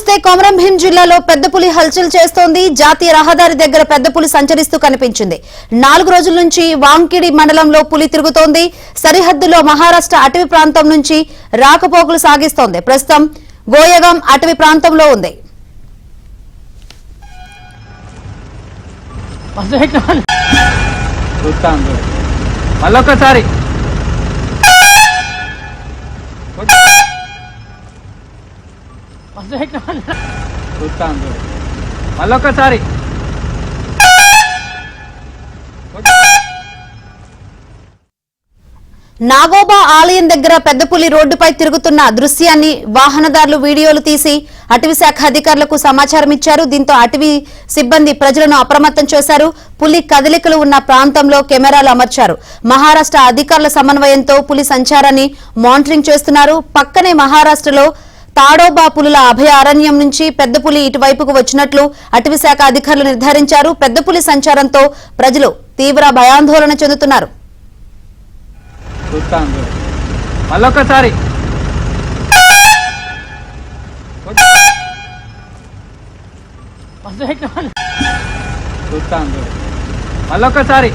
చూస్తే కొమరం భీం జిల్లాలో పెద్ద పులి హల్చల్ చేస్తోంది. జాతీయ రహదారి దగ్గర పెద్ద పులి సంచరిస్తూ కనిపించింది. 4 రోజుల నుంచి వాంకిడి మండలంలో పులి తిరుగుతోంది. సరిహద్దులో మహారాష్ట్ర అటవీ ప్రాంతం నుంచి రాకపోకలు సాగిస్తోంది. ప్రస్తుతం గోయగాం అటవీ ప్రాంతంలో ఉంది. మళ్ళొకసారి మళ్ళొకసారి నాగోబా ఆలయం దగ్గర పెద్ద పులి రోడ్డుపై తిరుగుతున్న దృశ్యాన్ని వాహనదారులు వీడియోలు తీసి అటవీ శాఖ అధికారులకు సమాచారం ఇచ్చారు. దీంతో అటవీ సిబ్బంది ప్రజలను అప్రమత్తం చేశారు. పులి కదలికలు ఉన్న ప్రాంతంలో కెమెరాలు అమర్చారు. మహారాష్ట్ర అధికారుల సమన్వయంతో పులి సంచారాన్ని మానిటరింగ్ చేస్తున్నారు. పక్కనే మహారాష్ట్రలో తాడోబా పులుల అభయారణ్యం నుంచి పెద్ద పులి ఇటువైపుకు వచ్చినట్లు అటవీ శాఖ అధికారులు నిర్ధారించారు. పెద్ద పులి సంచారంతో ప్రజలు తీవ్ర భయాందోళన చెందుతున్నారు. మళ్ళొకసారి మళ్ళొకసారి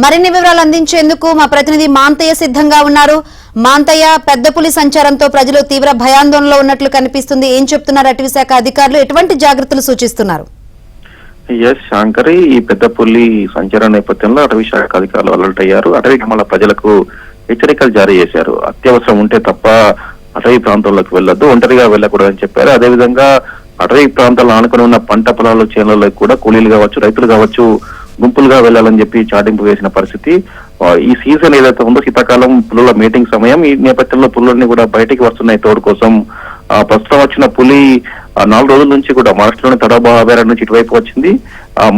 మరిన్ని వివరాలు అందించేందుకు మా ప్రతినిధి మాంతయ్య సిద్ధంగా ఉన్నారు. మాంతయ్య, పెద్ద పులి సంచారంతో ప్రజలు తీవ్ర భయాందోళనలో ఉన్నట్లు కనిపిస్తుంది. ఏం చెప్తున్నారు అటవీ శాఖ అధికారులు? ఎటువంటి జాగ్రత్తలు సూచిస్తున్నారు? శాంకరి, ఈ పెద్ద పులి సంచారం నేపథ్యంలో అటవీ శాఖ అధికారులు అలర్ట్ అయ్యారు. అటవీ గ్రామాల ప్రజలకు హెచ్చరికలు జారీ చేశారు. అత్యవసరం ఉంటే తప్ప అటవీ ప్రాంతాల్లోకి వెళ్లొద్దు, ఒంటరిగా వెళ్ళకూడదని చెప్పారు. అదేవిధంగా అటవీ ప్రాంతాల్లో ఆనుకుని ఉన్న పంట పొలాలు, చేనులకు కూడా కూలీలు కావచ్చు, రైతులు కావచ్చు, గుంపులుగా వెళ్లాలని చెప్పి చాటింపు వేసిన పరిస్థితి. ఈ సీజన్ ఏదైతే ఉందో శీతాకాలం పులుల మీటింగ్ సమయం, ఈ నేపథ్యంలో పులులన్నీ కూడా బయటికి వస్తున్నాయి తోడు కోసం. ప్రస్తుతం వచ్చిన పులి 4 రోజుల నుంచి కూడా మహారాష్ట్రలోని తడోబా అభయారణ్యం నుంచి ఇటువైపు వచ్చింది.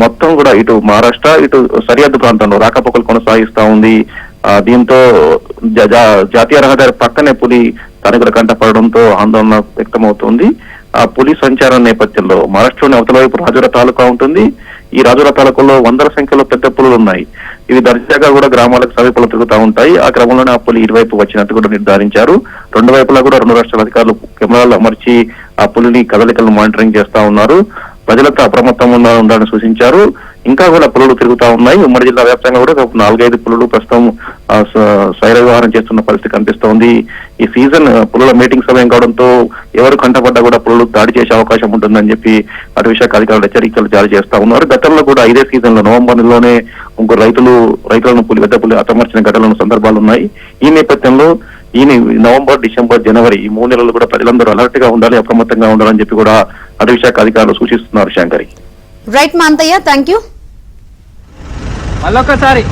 మొత్తం కూడా ఇటు మహారాష్ట్ర, ఇటు సరిహద్దు ప్రాంతంలో రాకపోకలు కొనసాగిస్తా ఉంది. దీంతో జాతీయ రహదారి పక్కనే పులి తనకు కూడా కంటపడడంతో ఆందోళన వ్యక్తమవుతోంది. ఆ పులి సంచారం నేపథ్యంలో మహారాష్ట్రలోని అవతల వైపు రాజురా తాలూకా ఉంటుంది. ఈ రాజురా తాలూకాలో వందల సంఖ్యలో పెద్ద పులులు ఉన్నాయి. ఇవి దర్జాగా కూడా గ్రామాలకు సమీపంలో తిరుగుతూ ఉంటాయి. ఆ క్రమంలోనే ఆ పులి ఇరువైపు వచ్చినట్టు కూడా నిర్ధారించారు. 2 వైపులా కూడా 2 రాష్ట్రాల అధికారులు కెమెరాలు అమర్చి ఆ పులిని కదలికలను మానిటరింగ్ చేస్తా ఉన్నారు. ప్రజలతో అప్రమత్తంగా ఉండాలని సూచించారు. ఇంకా కూడా పులులు తిరుగుతా ఉన్నాయి. ఉమ్మడి జిల్లా వ్యాప్తంగా కూడా 4-5 పులులు ప్రస్తుతం శైర విహారం చేస్తున్న పరిస్థితి కనిపిస్తోంది. ఈ సీజన్ పులుల మీటింగ్ సమయం కావడంతో ఎవరు కంటపడ్డా కూడా పులులు దాడి చేసే అవకాశం ఉంటుందని చెప్పి అటవీ శాఖ అధికారులు హెచ్చరికలు జారీ చేస్తా ఉన్నారు. గతంలో కూడా ఇదే సీజన్ లో నవంబర్ నెలలోనే ముగ్గురు రైతులను పెద్ద పులి హతమార్చిన ఘటనల సందర్భాలు ఉన్నాయి. ఈ నేపథ్యంలో ఈ నవంబర్, డిసెంబర్, జనవరి ఈ 3 నెలలు కూడా ప్రజలందరూ అలర్ట్ గా ఉండాలి, అప్రమత్తంగా ఉండాలని చెప్పి కూడా అటవీ శాఖ అధికారులు సూచిస్తున్నారు. Shankari, right Manthaiah, thank you. మళ్ళొకసారి